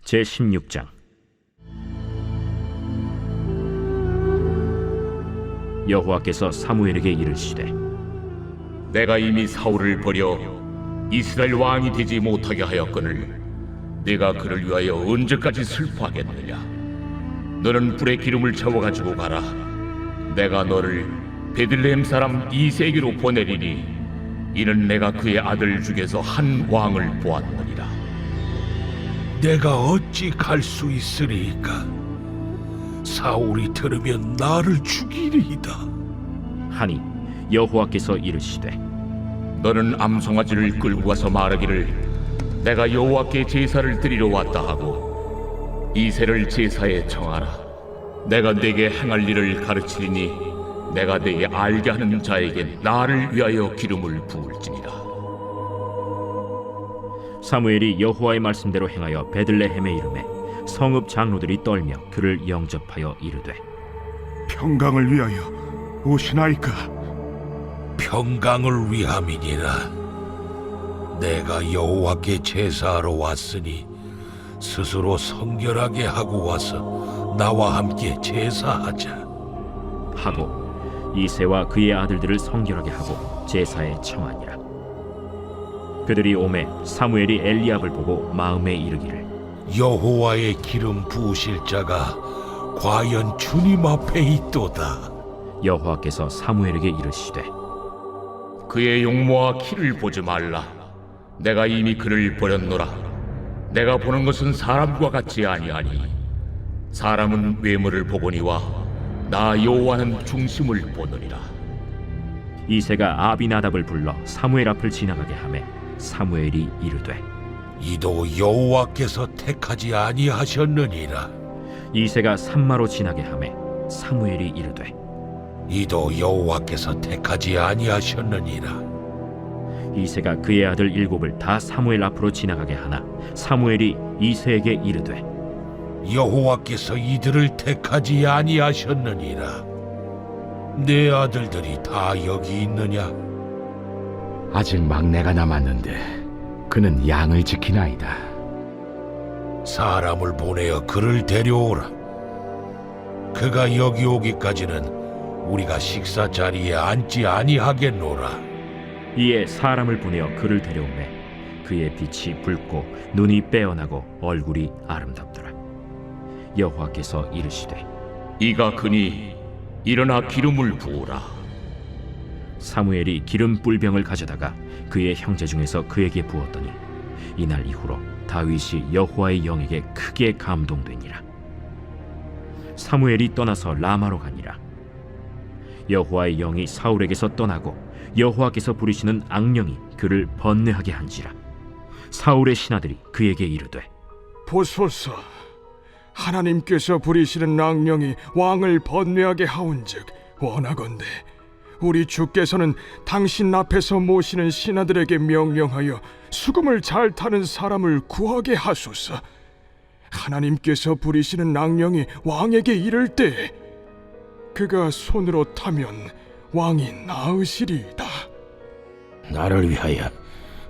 제16장. 여호와께서 사무엘에게 이르시되, 내가 이미 사울을 버려 이스라엘 왕이 되지 못하게 하였거늘 내가 그를 위하여 언제까지 슬퍼하겠느냐. 너는 불에 기름을 채워가지고 가라. 내가 너를 베들레헴 사람 이새에게로 보내리니 이는 내가 그의 아들 중에서 한 왕을 보았느니라. 내가 어찌 갈 수 있으리이까? 사울이 들으면 나를 죽이리이다. 하니 여호와께서 이르시되, 너는 암송아지를 끌고 가서 말하기를 내가 여호와께 제사를 드리러 왔다 하고 이새를 제사에 청하라. 내가 네게 행할 일을 가르치리니 내가 네게 알게 하는 자에게 나를 위하여 기름을 부을지니라. 사무엘이 여호와의 말씀대로 행하여 베들레헴에 이르매 성읍 장로들이 떨며 그를 영접하여 이르되, 평강을 위하여 오시나이까? 평강을 위함이니라. 내가 여호와께 제사하러 왔으니 스스로 성결하게 하고 와서 나와 함께 제사하자. 하고 이새와 그의 아들들을 성결하게 하고 제사에 청하니라. 그들이 오매 사무엘이 엘리압을 보고 마음에 이르기를, 여호와의 기름 부으실 자가 과연 주님 앞에 있도다. 여호와께서 사무엘에게 이르시되, 그의 용모와 키를 보지 말라. 내가 이미 그를 버렸노라. 내가 보는 것은 사람과 같지 아니하니 사람은 외모를 보거니와 나 여호와는 중심을 보느니라. 이새가 아비나답을 불러 사무엘 앞을 지나가게 하매 사무엘이 이르되, 이도 여호와께서 택하지 아니하셨느니라. 이새가 산마로 지나게 하매 사무엘이 이르되, 이도 여호와께서 택하지 아니하셨느니라. 이새가 그의 아들 7을 다 사무엘 앞으로 지나가게 하나 사무엘이 이새에게 이르되, 여호와께서 이들을 택하지 아니하셨느니라. 내 아들들이 다 여기 있느냐? 아직 막내가 남았는데 그는 양을 지키나이다. 사람을 보내어 그를 데려오라. 그가 여기 오기까지는 우리가 식사 자리에 앉지 아니하겠노라. 이에 사람을 보내어 그를 데려오매 그의 빛이 붉고 눈이 빼어나고 얼굴이 아름답더라. 여호와께서 이르시되, 이가 그니 일어나 기름을 부으라. 사무엘이 기름 뿔병을 가져다가 그의 형제 중에서 그에게 부었더니 이날 이후로 다윗이 여호와의 영에게 크게 감동되니라. 사무엘이 떠나서 라마로 가니라. 여호와의 영이 사울에게서 떠나고 여호와께서 부리시는 악령이 그를 번뇌하게 한지라. 사울의 신하들이 그에게 이르되, 보소서, 하나님께서 부리시는 악령이 왕을 번뇌하게 하온즉 원하건대 우리 주께서는 당신 앞에서 모시는 신하들에게 명령하여 수금을 잘 타는 사람을 구하게 하소서. 하나님께서 부리시는 악령이 왕에게 이를 때 그가 손으로 타면 왕이 나으시리이다. 나를 위하여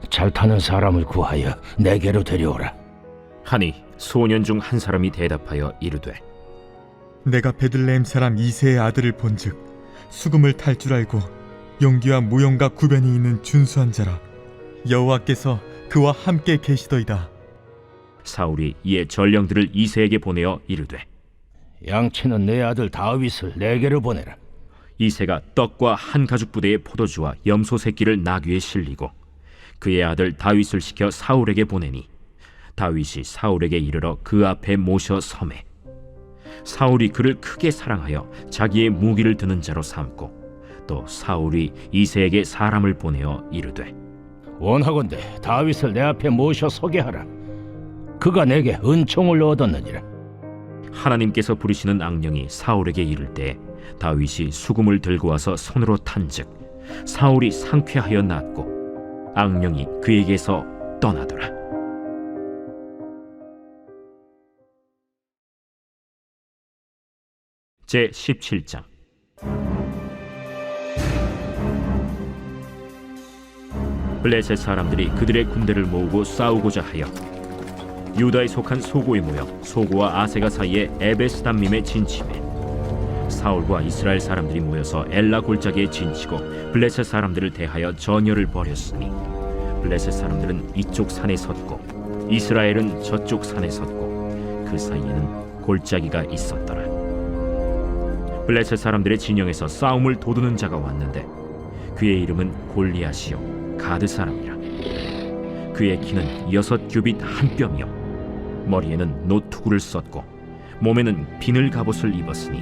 잘 타는 사람을 구하여 내게로 데려오라. 하니 소년 중 한 사람이 대답하여 이르되, 내가 베들레헴 사람 이새의 아들을 본즉 수금을 탈 줄 알고 용기와 무용과 구변이 있는 준수한 자라. 여호와께서 그와 함께 계시더이다. 사울이 이에 전령들을 이새에게 보내어 이르되, 양치는 내 아들 다윗을 내게로 보내라. 이새가 떡과 한 가죽 부대의 포도주와 염소 새끼를 나귀에 실리고 그의 아들 다윗을 시켜 사울에게 보내니 다윗이 사울에게 이르러 그 앞에 모셔 섬에 사울이 그를 크게 사랑하여 자기의 무기를 드는 자로 삼고 또 사울이 이새에게 사람을 보내어 이르되, 원하건대 다윗을 내 앞에 모셔 서게 하라. 그가 내게 은총을 얻었느니라. 하나님께서 부리시는 악령이 사울에게 이를 때 다윗이 수금을 들고 와서 손으로 탄즉 사울이 상쾌하여 낫고 악령이 그에게서 떠나더라. 제17장. 블레셋 사람들이 그들의 군대를 모으고 싸우고자 하여 유다에 속한 소고에 모여 소고와 아세가 사이에 에베스담밈에 진침해 사울과 이스라엘 사람들이 모여서 엘라 골짜기에 진치고 블레셋 사람들을 대하여 전열을 벌였으니 블레셋 사람들은 이쪽 산에 섰고 이스라엘은 저쪽 산에 섰고 그 사이에는 골짜기가 있었더라. 블레셋 사람들의 진영에서 싸움을 도두는 자가 왔는데 그의 이름은 골리앗이요 가드 사람이라. 그의 키는 6규빗 한 뼘이요 머리에는 노투구를 썼고 몸에는 비늘 갑옷을 입었으니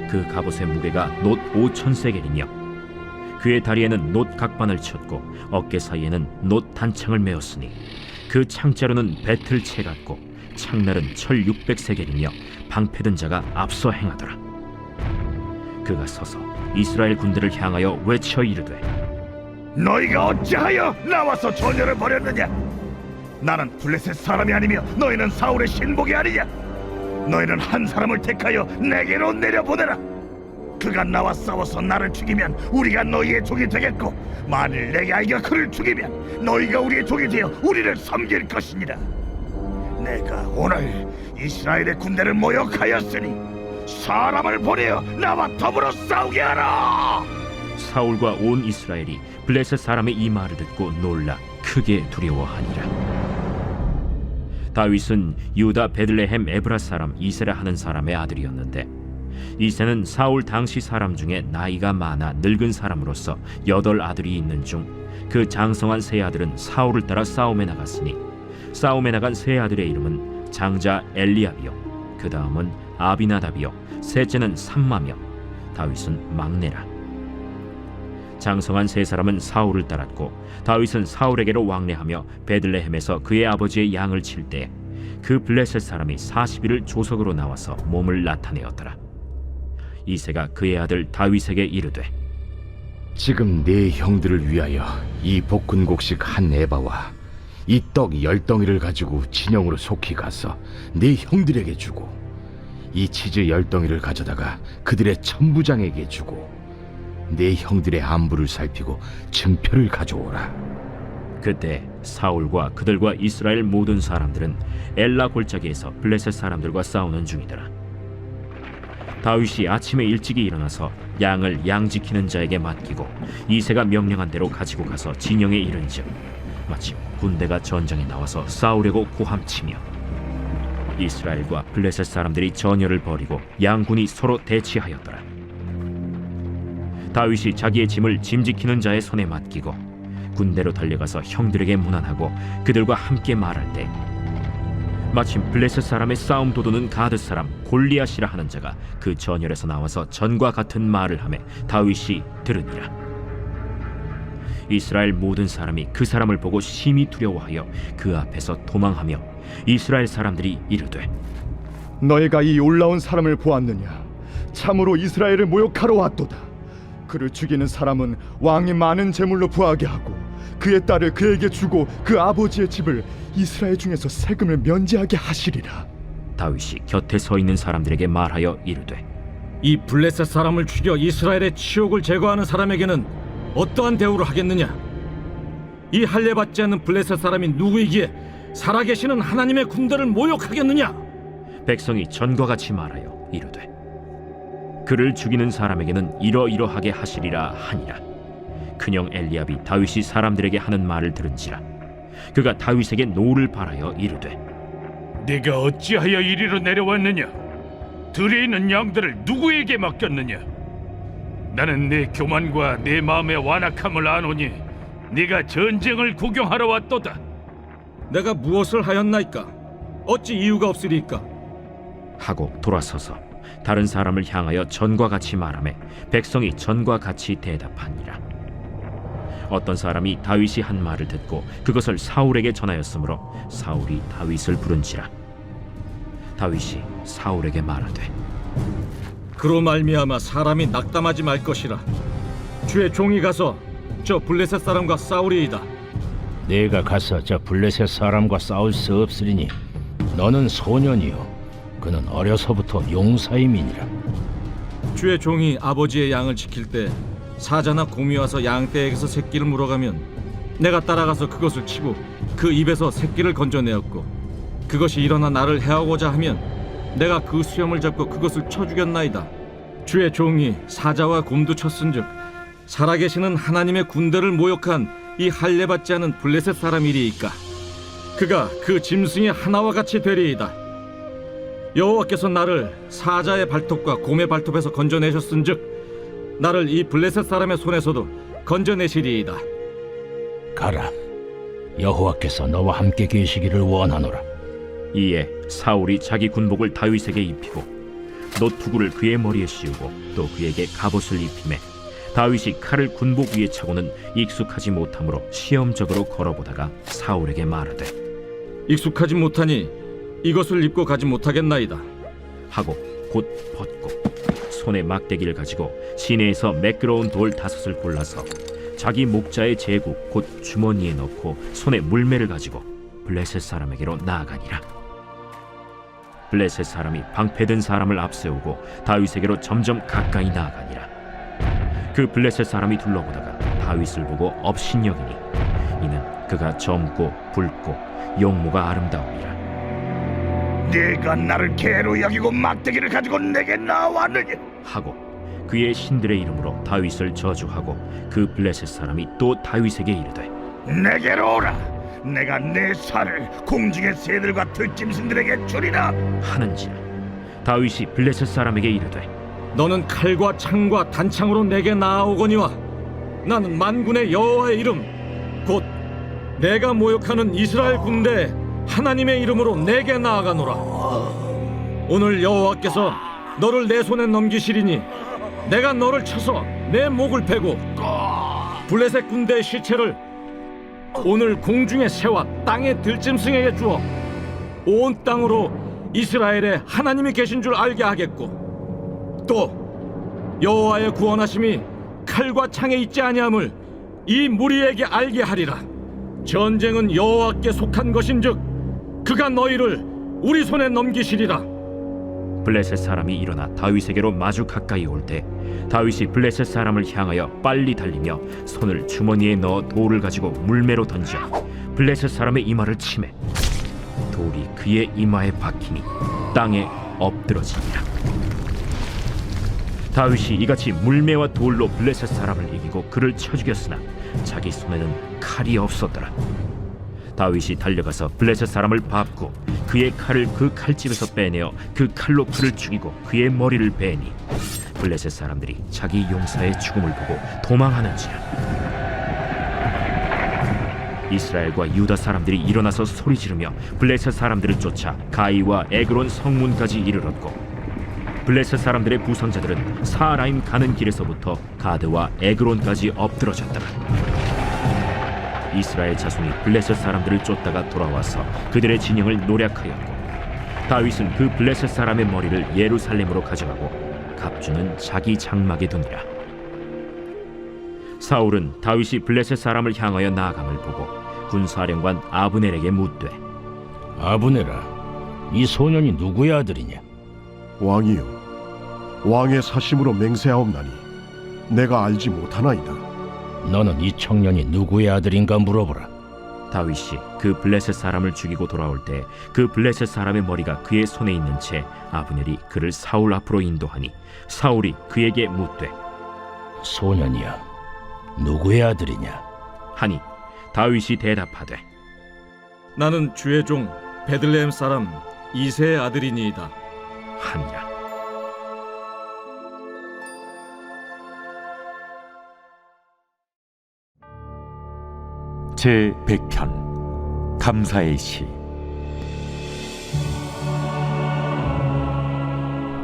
그 갑옷의 무게가 놋 5,000세겔이며 그의 다리에는 놋 각반을 쳤고 어깨 사이에는 놋 단창을 메었으니 그 창자루는 배틀채 같고 창날은 철 600세겔이며 방패든 자가 앞서 행하더라. 그가 서서 이스라엘 군대를 향하여 외쳐 이르되 너희가 어찌하여 나와서 전열을 벌였느냐? 나는 블레셋 사람이 아니며 너희는 사울의 신복이 아니냐? 너희는 한 사람을 택하여 내게로 내려보내라. 그가 나와 싸워서 나를 죽이면 우리가 너희의 종이 되겠고 만일 내게 아이가 그를 죽이면 너희가 우리의 종이 되어 우리를 섬길 것이니라. 내가 오늘 이스라엘의 군대를 모욕하였으니 사람을 보내어 나와 더불어 싸우게 하라. 사울과 온 이스라엘이 블레셋 사람의 이 말을 듣고 놀라 크게 두려워하니라. 다윗은 유다 베들레헴 에브라 사람 이세라 하는 사람의 아들이었는데 이세는 사울 당시 사람 중에 나이가 많아 늙은 사람으로서 8 아들이 있는 중 그 장성한 세 아들은 사울을 따라 싸움에 나갔으니 싸움에 나간 세 아들의 이름은 장자 엘리압이요 그 다음은 아비나답이요 셋째는 삼마며 다윗은 막내라. 장성한 세 사람은 사울을 따랐고 다윗은 사울에게로 왕래하며 베들레헴에서 그의 아버지의 양을 칠 때 그 블레셋 사람이 40일을 조석으로 나와서 몸을 나타내었더라. 이새가 그의 아들 다윗에게 이르되 지금 네 형들을 위하여 이 볶은곡식 한 에바와 이 떡 10덩이를 가지고 진영으로 속히 가서 네 형들에게 주고 이 치즈 10덩이를 가져다가 그들의 천부장에게 주고 네 형들의 안부를 살피고 증표를 가져오라. 그때 사울과 그들과 이스라엘 모든 사람들은 엘라 골짜기에서 블레셋 사람들과 싸우는 중이더라. 다윗이 아침에 일찍이 일어나서 양을 양 지키는 자에게 맡기고 이새가 명령한 대로 가지고 가서 진영에 이른즉 마침 군대가 전장에 나와서 싸우려고 고함치며 이스라엘과 블레셋 사람들이 전열을 벌이고 양군이 서로 대치하였더라. 다윗이 자기의 짐을 짐 지키는 자의 손에 맡기고 군대로 달려가서 형들에게 문안하고 그들과 함께 말할 때 마침 블레셋 사람의 싸움 도두는 가드 사람 골리앗이라 하는 자가 그 전열에서 나와서 전과 같은 말을 하매 다윗이 들으니라. 이스라엘 모든 사람이 그 사람을 보고 심히 두려워하여 그 앞에서 도망하며 이스라엘 사람들이 이르되 너희가 이 올라온 사람을 보았느냐? 참으로 이스라엘을 모욕하러 왔도다. 그를 죽이는 사람은 왕이 많은 재물로 부하게 하고 그의 딸을 그에게 주고 그 아버지의 집을 이스라엘 중에서 세금을 면제하게 하시리라. 다윗이 곁에 서 있는 사람들에게 말하여 이르되 이 블레셋 사람을 죽여 이스라엘의 치욕을 제거하는 사람에게는 어떠한 대우를 하겠느냐? 이 할례 받지 않는 블레셋 사람이 누구이기에 살아계시는 하나님의 군대를 모욕하겠느냐? 백성이 전과 같이 말하여 이르되 그를 죽이는 사람에게는 이러이러하게 하시리라 하니라. 큰형 엘리압이 다윗이 사람들에게 하는 말을 들은지라 그가 다윗에게 노를 발하여 이르되 네가 어찌하여 이리로 내려왔느냐? 들에 있는 양들을 누구에게 맡겼느냐? 나는 네 교만과 네 마음의 완악함을 아노니 네가 전쟁을 구경하러 왔도다. 내가 무엇을 하였나이까? 어찌 이유가 없으리까? 하고 돌아서서 다른 사람을 향하여 전과 같이 말하매 백성이 전과 같이 대답하니라. 어떤 사람이 다윗이 한 말을 듣고 그것을 사울에게 전하였으므로 사울이 다윗을 부른지라. 다윗이 사울에게 말하되 그로 말미암아 사람이 낙담하지 말 것이라. 주의 종이 가서 저 블레셋 사람과 싸우리이다. 내가 가서 저 블레셋 사람과 싸울 수 없으리니 너는 소년이요 그는 어려서부터 용사임이니라. 주의 종이 아버지의 양을 지킬 때 사자나 곰이 와서 양떼에게서 새끼를 물어가면 내가 따라가서 그것을 치고 그 입에서 새끼를 건져내었고 그것이 일어나 나를 해하고자 하면 내가 그 수염을 잡고 그것을 쳐 죽였나이다. 주의 종이 사자와 곰도 쳤은즉 살아계시는 하나님의 군대를 모욕한 이 할례받지 않은 블레셋 사람이리이까. 그가 그 짐승의 하나와 같이 되리이다. 여호와께서 나를 사자의 발톱과 곰의 발톱에서 건져내셨은즉 나를 이 블레셋 사람의 손에서도 건져내시리이다. 가라. 여호와께서 너와 함께 계시기를 원하노라. 이에 사울이 자기 군복을 다윗에게 입히고 노투구를 그의 머리에 씌우고 또 그에게 갑옷을 입히매 다윗이 칼을 군복 위에 차고는 익숙하지 못하므로 시험적으로 걸어보다가 사울에게 말하되 익숙하지 못하니 이것을 입고 가지 못하겠나이다 하고 곧 벗고 손에 막대기를 가지고 시내에서 매끄러운 돌 5을 골라서 자기 목자의 제국 곧 주머니에 넣고 손에 물매를 가지고 블레셋 사람에게로 나아가니라. 블레셋 사람이 방패든 사람을 앞세우고 다윗에게로 점점 가까이 나아가니라. 그 블레셋 사람이 둘러보다가 다윗을 보고 업신여기니 이는 그가 젊고 붉고 용모가 아름다움이라. 네가 나를 개로 여기고 막대기를 가지고 내게 나왔느냐? 하고 그의 신들의 이름으로 다윗을 저주하고 그 블레셋 사람이 또 다윗에게 이르되 내게로 오라. 내가 내 살을 공중의 새들과 들짐승들에게 주리라. 하는지라. 다윗이 블레셋 사람에게 이르되 너는 칼과 창과 단창으로 내게 나아오거니와 나는 만군의 여호와의 이름 곧 내가 모욕하는 이스라엘 군대 하나님의 이름으로 내게 나아가노라. 오늘 여호와께서 너를 내 손에 넘기시리니 내가 너를 쳐서 내 목을 베고 블레셋 군대의 시체를 오늘 공중의 새와 땅의 들짐승에게 주어 온 땅으로 이스라엘에 하나님이 계신 줄 알게 하겠고 또 여호와의 구원하심이 칼과 창에 있지 아니함을 이 무리에게 알게 하리라. 전쟁은 여호와께 속한 것인즉 그가 너희를 우리 손에 넘기시리라. 블레셋 사람이 일어나 다윗에게로 마주 가까이 올 때 다윗이 블레셋 사람을 향하여 빨리 달리며 손을 주머니에 넣어 돌을 가지고 물매로 던져 블레셋 사람의 이마를 치매 돌이 그의 이마에 박히니 땅에 엎드러지니라. 다윗이 이같이 물매와 돌로 블레셋 사람을 이기고 그를 쳐 죽였으나 자기 손에는 칼이 없었더라. 다윗이 달려가서 블레셋 사람을 밟고 그의 칼을 그 칼집에서 빼내어 그 칼로 그를 죽이고 그의 머리를 베니 블레셋 사람들이 자기 용사의 죽음을 보고 도망하는지라. 이스라엘과 유다 사람들이 일어나서 소리 지르며 블레셋 사람들을 쫓아 가이와 에그론 성문까지 이르렀고 블레셋 사람들의 부선자들은 사라임 가는 길에서부터 가드와 에그론까지 엎드러졌더라. 이스라엘 자손이 블레셋 사람들을 쫓다가 돌아와서 그들의 진영을 노략하였고 다윗은 그 블레셋 사람의 머리를 예루살렘으로 가져가고 갑주는 자기 장막에 두니라. 사울은 다윗이 블레셋 사람을 향하여 나아감을 보고 군사령관 아브넬에게 묻되 아브넬아, 이 소년이 누구의 아들이냐? 왕이여, 왕의 사심으로 맹세하옵나니 내가 알지 못하나이다. 너는 이 청년이 누구의 아들인가 물어보라. 다윗이 그 블레셋 사람을 죽이고 돌아올 때 그 블레셋 사람의 머리가 그의 손에 있는 채 아브넬이 그를 사울 앞으로 인도하니 사울이 그에게 묻되 소년이여, 누구의 아들이냐? 하니 다윗이 대답하되 나는 주의 종 베들레헴 사람 이새의 아들이니이다 하니라. 제100편 감사의 시.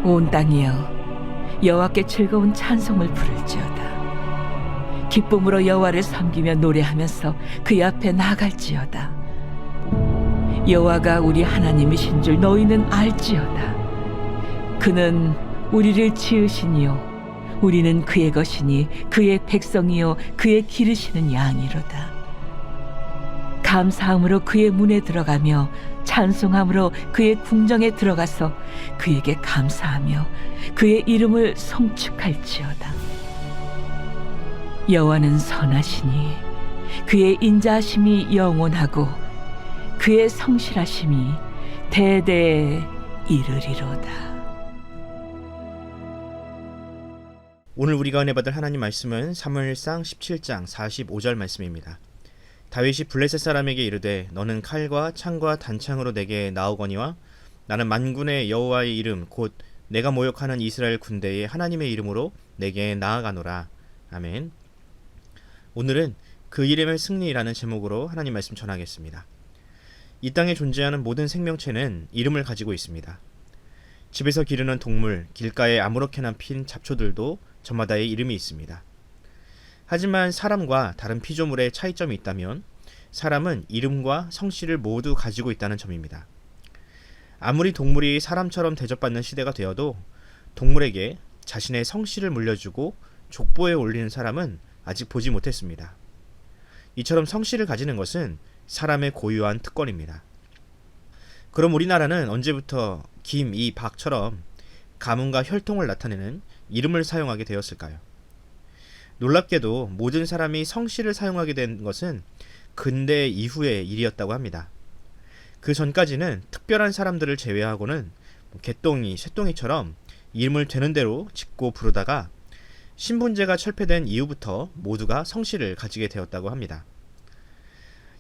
온 땅이여, 여호와께 즐거운 찬송을 부를지어다. 기쁨으로 여호와를 섬기며 노래하면서 그의 앞에 나아갈지어다. 여호와가 우리 하나님이신 줄 너희는 알지어다. 그는 우리를 지으시니요 우리는 그의 것이니 그의 백성이요 그의 기르시는 양이로다. 감사함으로 그의 문에 들어가며 찬송함으로 그의 궁정에 들어가서 그에게 감사하며 그의 이름을 송축할지어다. 여호와는 선하시니 그의 인자하심이 영원하고 그의 성실하심이 대대에 이르리로다. 오늘 우리가 은혜 받을 하나님 말씀은 사무엘상 17장 45절 말씀입니다. 다윗이 블레셋 사람에게 이르되 너는 칼과 창과 단창으로 내게 나오거니와 나는 만군의 여호와의 이름 곧 내가 모욕하는 이스라엘 군대의 하나님의 이름으로 내게 나아가노라. 아멘. 오늘은 그 이름의 승리라는 제목으로 하나님 말씀 전하겠습니다. 이 땅에 존재하는 모든 생명체는 이름을 가지고 있습니다. 집에서 기르는 동물, 길가에 아무렇게나 핀 잡초들도 저마다의 이름이 있습니다. 하지만 사람과 다른 피조물의 차이점이 있다면 사람은 이름과 성씨를 모두 가지고 있다는 점입니다. 아무리 동물이 사람처럼 대접받는 시대가 되어도 동물에게 자신의 성씨를 물려주고 족보에 올리는 사람은 아직 보지 못했습니다. 이처럼 성씨를 가지는 것은 사람의 고유한 특권입니다. 그럼 우리나라는 언제부터 김, 이, 박처럼 가문과 혈통을 나타내는 이름을 사용하게 되었을까요? 놀랍게도 모든 사람이 성씨를 사용하게 된 것은 근대 이후의 일이었다고 합니다. 그 전까지는 특별한 사람들을 제외하고는 개똥이, 쇠똥이처럼 이름을 되는 대로 짓고 부르다가 신분제가 철폐된 이후부터 모두가 성씨를 가지게 되었다고 합니다.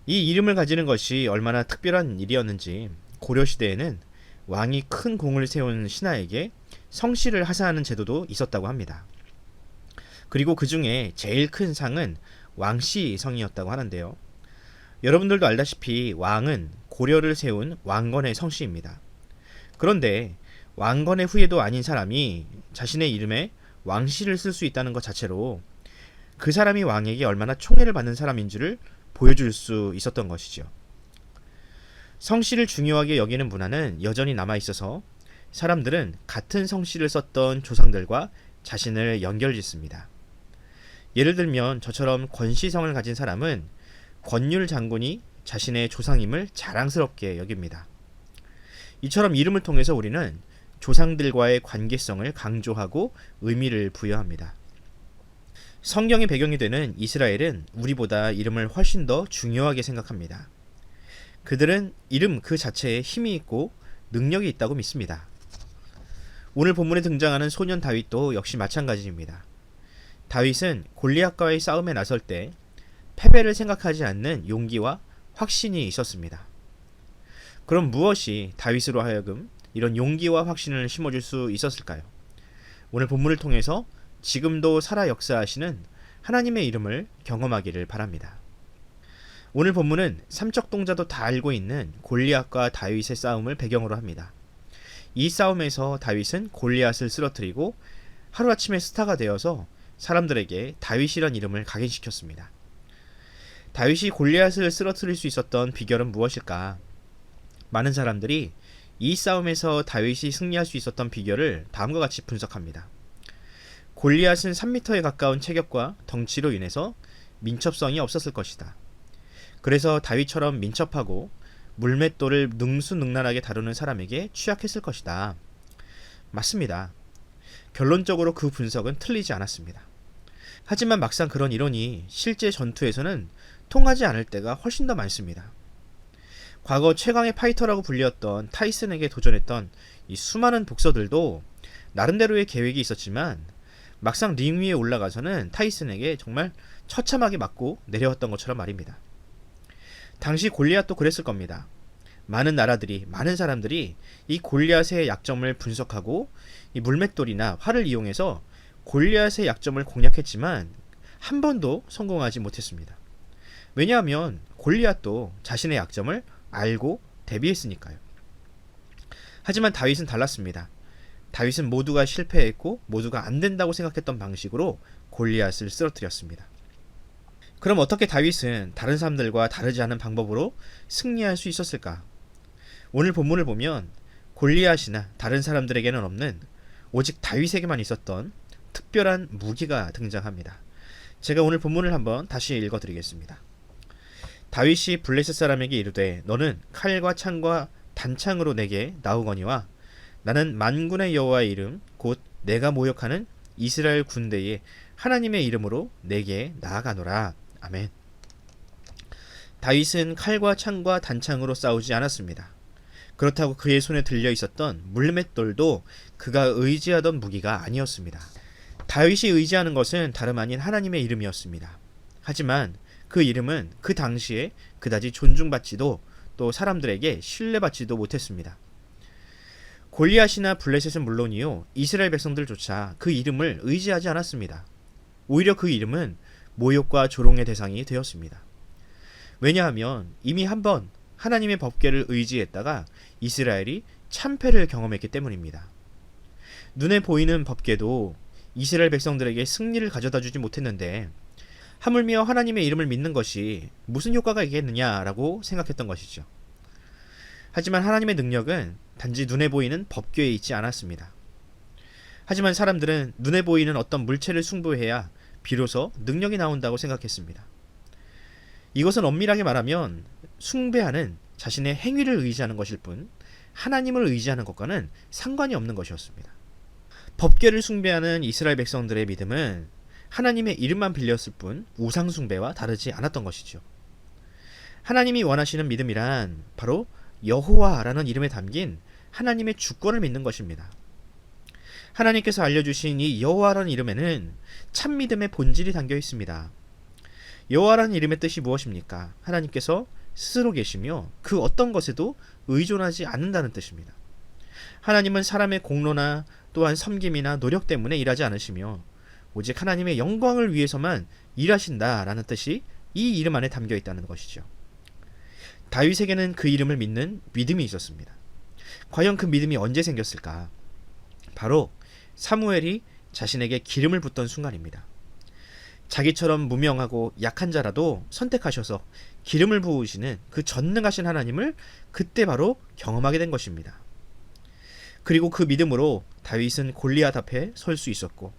이 이름을 가지는 것이 얼마나 특별한 일이었는지 고려시대에는 왕이 큰 공을 세운 신하에게 성씨를 하사하는 제도도 있었다고 합니다. 그리고 그 중에 제일 큰 상은 왕씨 성이었다고 하는데요. 여러분들도 알다시피 왕은 고려를 세운 왕건의 성씨입니다. 그런데 왕건의 후예도 아닌 사람이 자신의 이름에 왕씨를 쓸 수 있다는 것 자체로 그 사람이 왕에게 얼마나 총애를 받는 사람인지를 보여줄 수 있었던 것이죠. 성씨를 중요하게 여기는 문화는 여전히 남아있어서 사람들은 같은 성씨를 썼던 조상들과 자신을 연결짓습니다. 예를 들면 저처럼 권씨성을 가진 사람은 권율 장군이 자신의 조상임을 자랑스럽게 여깁니다. 이처럼 이름을 통해서 우리는 조상들과의 관계성을 강조하고 의미를 부여합니다. 성경의 배경이 되는 이스라엘은 우리보다 이름을 훨씬 더 중요하게 생각합니다. 그들은 이름 그 자체에 힘이 있고 능력이 있다고 믿습니다. 오늘 본문에 등장하는 소년 다윗도 역시 마찬가지입니다. 다윗은 골리앗과의 싸움에 나설 때 패배를 생각하지 않는 용기와 확신이 있었습니다. 그럼 무엇이 다윗으로 하여금 이런 용기와 확신을 심어줄 수 있었을까요? 오늘 본문을 통해서 지금도 살아 역사하시는 하나님의 이름을 경험하기를 바랍니다. 오늘 본문은 삼척동자도 다 알고 있는 골리앗과 다윗의 싸움을 배경으로 합니다. 이 싸움에서 다윗은 골리앗을 쓰러뜨리고 하루아침에 스타가 되어서 사람들에게 다윗이란 이름을 각인시켰습니다. 다윗이 골리앗을 쓰러뜨릴 수 있었던 비결은 무엇일까? 많은 사람들이 이 싸움에서 다윗이 승리할 수 있었던 비결을 다음과 같이 분석합니다. 골리앗은 3m에 가까운 체격과 덩치로 인해서 민첩성이 없었을 것이다. 그래서 다윗처럼 민첩하고 물맷돌을 능수능란하게 다루는 사람에게 취약했을 것이다. 맞습니다. 결론적으로 그 분석은 틀리지 않았습니다. 하지만 막상 그런 이론이 실제 전투에서는 통하지 않을 때가 훨씬 더 많습니다. 과거 최강의 파이터라고 불렸던 타이슨에게 도전했던 이 수많은 복서들도 나름대로의 계획이 있었지만 막상 링 위에 올라가서는 타이슨에게 정말 처참하게 맞고 내려왔던 것처럼 말입니다. 당시 골리앗도 그랬을 겁니다. 많은 나라들이, 많은 사람들이 이 골리앗의 약점을 분석하고 이 물맷돌이나 활을 이용해서 골리앗의 약점을 공략했지만 한 번도 성공하지 못했습니다. 왜냐하면 골리앗도 자신의 약점을 알고 대비했으니까요. 하지만 다윗은 달랐습니다. 다윗은 모두가 실패했고 모두가 안 된다고 생각했던 방식으로 골리앗을 쓰러뜨렸습니다. 그럼 어떻게 다윗은 다른 사람들과 다르지 않은 방법으로 승리할 수 있었을까? 오늘 본문을 보면 골리앗이나 다른 사람들에게는 없는 오직 다윗에게만 있었던 특별한 무기가 등장합니다. 제가 오늘 본문을 한번 다시 읽어드리겠습니다. 다윗이 블레셋 사람에게 이르되 너는 칼과 창과 단창으로 내게 나오거니와 나는 만군의 여호와의 이름 곧 내가 모욕하는 이스라엘 군대의 하나님의 이름으로 내게 나아가노라. 아멘. 다윗은 칼과 창과 단창으로 싸우지 않았습니다. 그렇다고 그의 손에 들려 있었던 물맷돌도 그가 의지하던 무기가 아니었습니다. 다윗이 의지하는 것은 다름 아닌 하나님의 이름이었습니다. 하지만 그 이름은 그 당시에 그다지 존중받지도 또 사람들에게 신뢰받지도 못했습니다. 골리앗이나 블레셋은 물론이요, 이스라엘 백성들조차 그 이름을 의지하지 않았습니다. 오히려 그 이름은 모욕과 조롱의 대상이 되었습니다. 왜냐하면 이미 한번 하나님의 법궤를 의지했다가 이스라엘이 참패를 경험했기 때문입니다. 눈에 보이는 법궤도 이스라엘 백성들에게 승리를 가져다 주지 못했는데 하물며 하나님의 이름을 믿는 것이 무슨 효과가 있겠느냐라고 생각했던 것이죠. 하지만 하나님의 능력은 단지 눈에 보이는 법궤에 있지 않았습니다. 하지만 사람들은 눈에 보이는 어떤 물체를 숭배해야 비로소 능력이 나온다고 생각했습니다. 이것은 엄밀하게 말하면 숭배하는 자신의 행위를 의지하는 것일 뿐 하나님을 의지하는 것과는 상관이 없는 것이었습니다. 법궤를 숭배하는 이스라엘 백성들의 믿음은 하나님의 이름만 빌렸을 뿐 우상 숭배와 다르지 않았던 것이죠. 하나님이 원하시는 믿음이란 바로 여호와라는 이름에 담긴 하나님의 주권을 믿는 것입니다. 하나님께서 알려주신 이 여호와라는 이름에는 참 믿음의 본질이 담겨 있습니다. 여호와라는 이름의 뜻이 무엇입니까? 하나님께서 스스로 계시며 그 어떤 것에도 의존하지 않는다는 뜻입니다. 하나님은 사람의 공로나 또한 섬김이나 노력 때문에 일하지 않으시며 오직 하나님의 영광을 위해서만 일하신다라는 뜻이 이 이름 안에 담겨 있다는 것이죠. 다윗에게는 그 이름을 믿는 믿음이 있었습니다. 과연 그 믿음이 언제 생겼을까? 바로 사무엘이 자신에게 기름을 붓던 순간입니다. 자기처럼 무명하고 약한 자라도 선택하셔서 기름을 부으시는 그 전능하신 하나님을 그때 바로 경험하게 된 것입니다. 그리고 그 믿음으로 다윗은 골리앗 앞에 설 수 있었고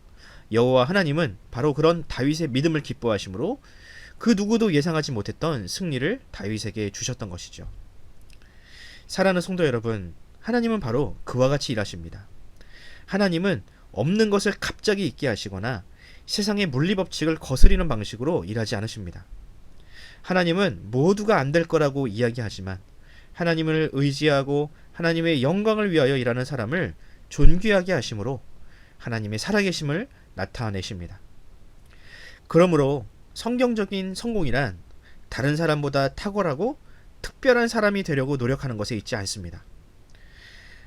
여호와 하나님은 바로 그런 다윗의 믿음을 기뻐하심으로 그 누구도 예상하지 못했던 승리를 다윗에게 주셨던 것이죠. 사랑하는 성도 여러분, 하나님은 바로 그와 같이 일하십니다. 하나님은 없는 것을 갑자기 있게 하시거나 세상의 물리법칙을 거스리는 방식으로 일하지 않으십니다. 하나님은 모두가 안 될 거라고 이야기하지만 하나님을 의지하고 하나님의 영광을 위하여 일하는 사람을 존귀하게 하심으로 하나님의 살아계심을 나타내십니다. 그러므로 성경적인 성공이란 다른 사람보다 탁월하고 특별한 사람이 되려고 노력하는 것에 있지 않습니다.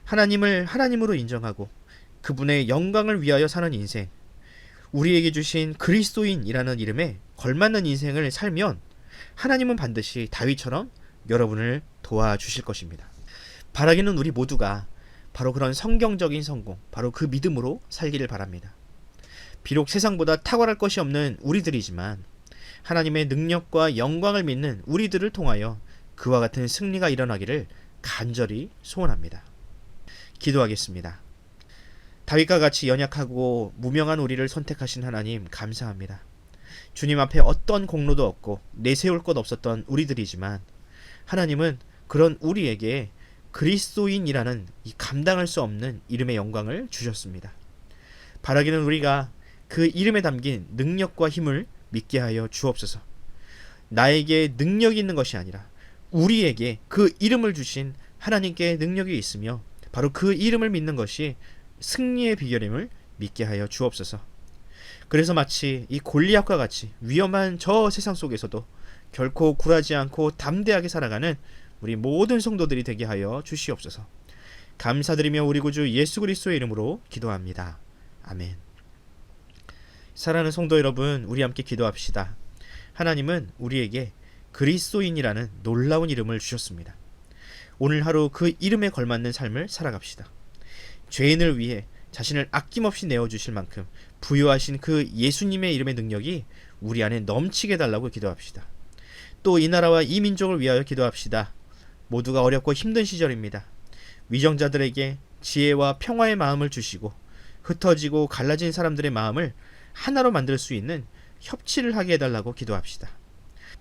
하나님을 하나님으로 인정하고 그분의 영광을 위하여 사는 인생, 우리에게 주신 그리스도인이라는 이름에 걸맞는 인생을 살면 하나님은 반드시 다윗처럼 여러분을 도와주실 것입니다. 바라기는 우리 모두가 바로 그런 성경적인 성공, 바로 그 믿음으로 살기를 바랍니다. 비록 세상보다 탁월할 것이 없는 우리들이지만 하나님의 능력과 영광을 믿는 우리들을 통하여 그와 같은 승리가 일어나기를 간절히 소원합니다. 기도하겠습니다. 다윗과 같이 연약하고 무명한 우리를 선택하신 하나님 감사합니다. 주님 앞에 어떤 공로도 없고 내세울 것 없었던 우리들이지만 하나님은 그런 우리에게 그리스도인이라는 이 감당할 수 없는 이름의 영광을 주셨습니다. 바라기는 우리가 그 이름에 담긴 능력과 힘을 믿게 하여 주옵소서. 나에게 능력이 있는 것이 아니라 우리에게 그 이름을 주신 하나님께 능력이 있으며 바로 그 이름을 믿는 것이 승리의 비결임을 믿게 하여 주옵소서. 그래서 마치 이 골리앗과 같이 위험한 저 세상 속에서도 결코 굴하지 않고 담대하게 살아가는 우리 모든 성도들이 되게 하여 주시옵소서. 감사드리며 우리 구주 예수 그리스도의 이름으로 기도합니다. 아멘. 사랑하는 성도 여러분, 우리 함께 기도합시다. 하나님은 우리에게 그리스도인이라는 놀라운 이름을 주셨습니다. 오늘 하루 그 이름에 걸맞는 삶을 살아갑시다. 죄인을 위해 자신을 아낌없이 내어주실 만큼 부여하신 그 예수님의 이름의 능력이 우리 안에 넘치게 달라고 기도합시다. 또 이 나라와 이 민족을 위하여 기도합시다. 모두가 어렵고 힘든 시절입니다. 위정자들에게 지혜와 평화의 마음을 주시고 흩어지고 갈라진 사람들의 마음을 하나로 만들 수 있는 협치를 하게 해달라고 기도합시다.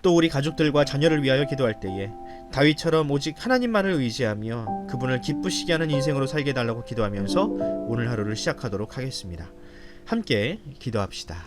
또 우리 가족들과 자녀를 위하여 기도할 때에 다윗처럼 오직 하나님만을 의지하며 그분을 기쁘시게 하는 인생으로 살게 해달라고 기도하면서 오늘 하루를 시작하도록 하겠습니다. 함께 기도합시다.